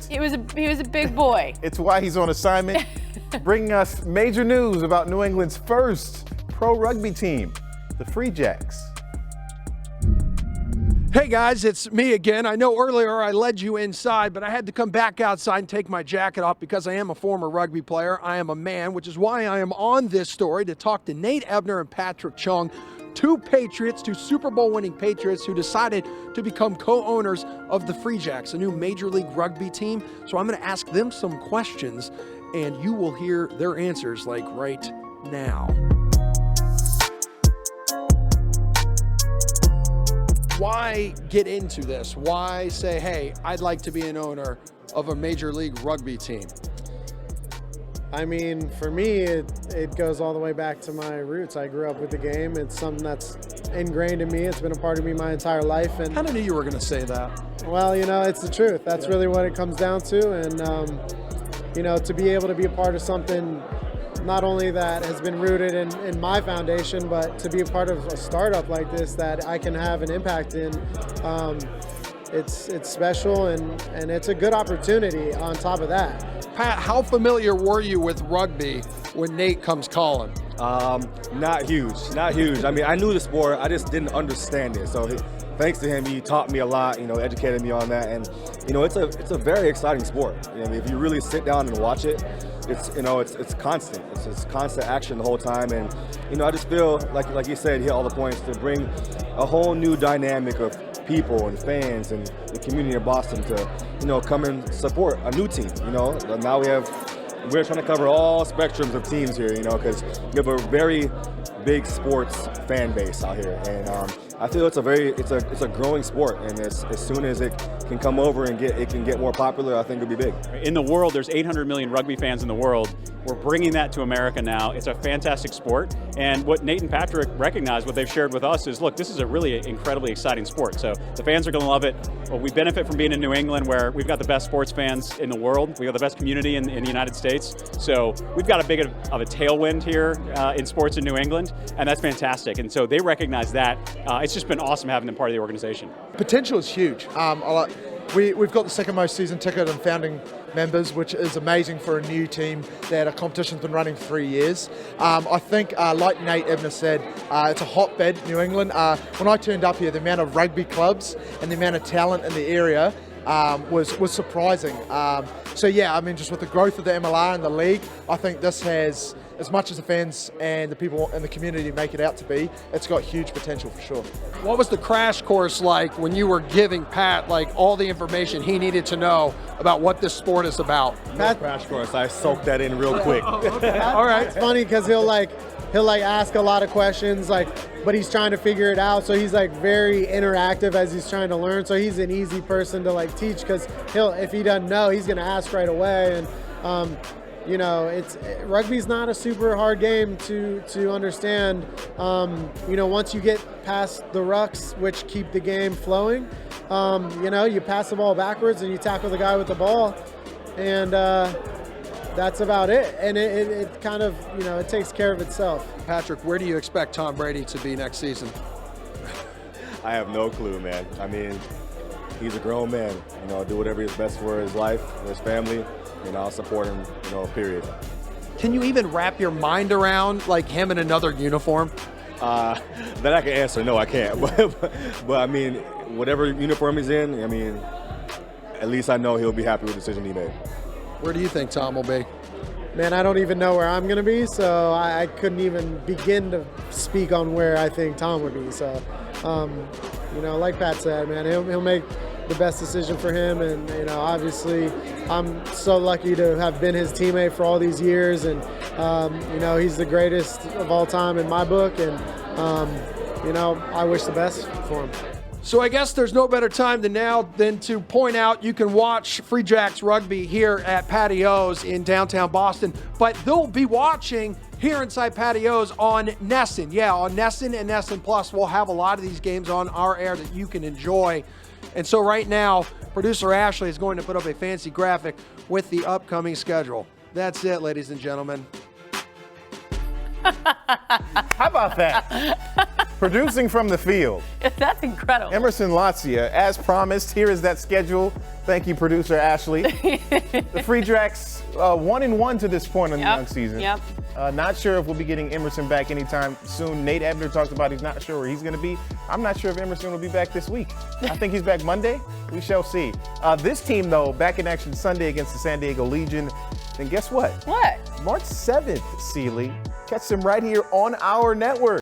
He was a big boy. It's why he's on assignment, bringing us major news about New England's first pro rugby team, the Free Jacks. Hey guys, it's me again. I know earlier I led you inside, but I had to come back outside and take my jacket off because I am a former rugby player. I am a man, which is why I am on this story to talk to Nate Ebner and Patrick Chung, two Patriots, two Super Bowl winning Patriots who decided to become co-owners of the Free Jacks, a new Major League Rugby team. So I'm going to ask them some questions and you will hear their answers like right now. Why get into this? Why say, hey, I'd like to be an owner of a Major League Rugby team? I mean, for me, it goes all the way back to my roots. I grew up with the game. It's something that's ingrained in me. It's been a part of me my entire life. And I knew you were going to say that. Well, you know, it's the truth. That's really what it comes down to. And, you know, to be able to be a part of something not only that has been rooted in my foundation, but to be a part of a startup like this that I can have an impact in, it's special and it's a good opportunity on top of that. Pat, how familiar were you with rugby when Nate comes calling? Not huge. I mean, I knew the sport, I just didn't understand it. So thanks to him, he taught me a lot, you know, educated me on that. And, you know, it's a very exciting sport. You know, if you really sit down and watch it, it's constant. It's just constant action the whole time. And, you know, I just feel like you said, hit all the points to bring a whole new dynamic of people and fans and the community of Boston to, you know, come and support a new team. You know, now we're trying to cover all spectrums of teams here, you know, because we have a very big sports fan base out here. And I feel it's a growing sport, and as soon as it can come over and it can get more popular, I think it'll be big. In the world, there's 800 million rugby fans in the world. We're bringing that to America now. It's a fantastic sport, and what Nate and Patrick recognize, what they've shared with us is, look, this is a really incredibly exciting sport. So the fans are going to love it. Well, we benefit from being in New England, where we've got the best sports fans in the world. We've got the best community in the United States. So we've got a big of a tailwind here in sports in New England, and that's fantastic. And so they recognize that. It's just been awesome having them part of the organization. Potential is huge. We've got the second most season ticket and founding members, which is amazing for a new team that a competition's been running for 3 years. I think, like Nate Ebner said, it's a hotbed, New England. When I turned up here, the amount of rugby clubs and the amount of talent in the area was surprising. So yeah, I mean, just with the growth of the MLR and the league, I think this has, as much as the fans and the people in the community make it out to be, it's got huge potential for sure. What was the crash course like when you were giving Pat like all the information he needed to know about what this sport is about? No crash course, I soaked that in real quick. Okay. All right. It's funny because he'll ask a lot of questions, but he's trying to figure it out. So he's very interactive as he's trying to learn. So he's an easy person to teach, because if he doesn't know, he's going to ask right away. And you know, rugby's not a super hard game to understand. You know, once you get past the rucks, which keep the game flowing, you know, you pass the ball backwards and you tackle the guy with the ball, and that's about it. And it kind of, you know, it takes care of itself. Patrick, where do you expect Tom Brady to be next season? I have no clue, man. I mean, he's a grown man. You know, do whatever is best for his life, his family. And I'll support him, you know, period. Can you even wrap your mind around him in another uniform? That I can answer, no, I can't. But I mean, whatever uniform he's in, I mean, at least I know he'll be happy with the decision he made. Where do you think Tom will be? Man, I don't even know where I'm going to be, so I couldn't even begin to speak on where I think Tom would be. So, you know, like Pat said, man, he'll make the best decision for him. And, you know, obviously I'm so lucky to have been his teammate for all these years. And, you know, he's the greatest of all time in my book. And, you know, I wish the best for him. So I guess there's no better time than to point out you can watch Free Jacks Rugby here at Patios in downtown Boston, but they'll be watching here inside Patios on NESN. Yeah, on NESN and NESN Plus, we'll have a lot of these games on our air that you can enjoy. And so right now, producer Ashley is going to put up a fancy graphic with the upcoming schedule. That's it, ladies and gentlemen. How about that? Producing from the field, That's incredible. Emerson Lotzia. As promised, here is that schedule. Thank you, producer Ashley. The Free Jacks 1-1 to this point in the young season. Yep. Not sure if we'll be getting Emerson back anytime soon. Nate Ebner talked about he's not sure where he's going to be. I'm not sure if Emerson will be back this week. I think he's back Monday. We shall see. This team, though, back in action Sunday against the San Diego Legion. Then guess what? What? March 7th, Seeley. Catch them right here on our network.